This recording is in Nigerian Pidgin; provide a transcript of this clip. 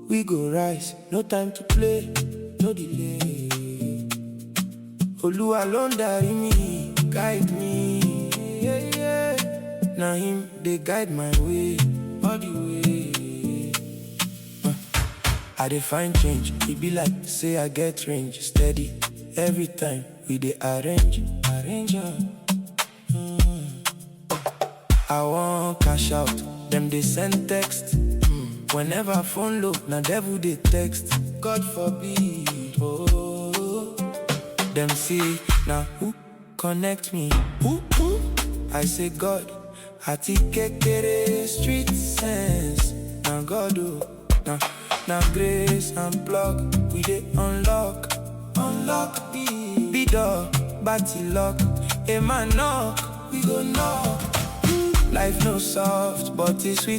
we go rise. No time to play, no delay. Oluwa ló ń darí mi, guide me. Yeah, yeah. Now him they guide my way, all the way. I dey find change, it be like say I get range. Steady, every time we dey arrange. I want cash out, them they send text. Whenever phone low, na devil they text. God forbid, oh. Them see, now who connect me? Who? I say God, Hati kekere street sense. Now God, oh, now grace and plug. We dey unlock be door, batty lock. A man knock, we go knock. Life no soft, but it's sweet.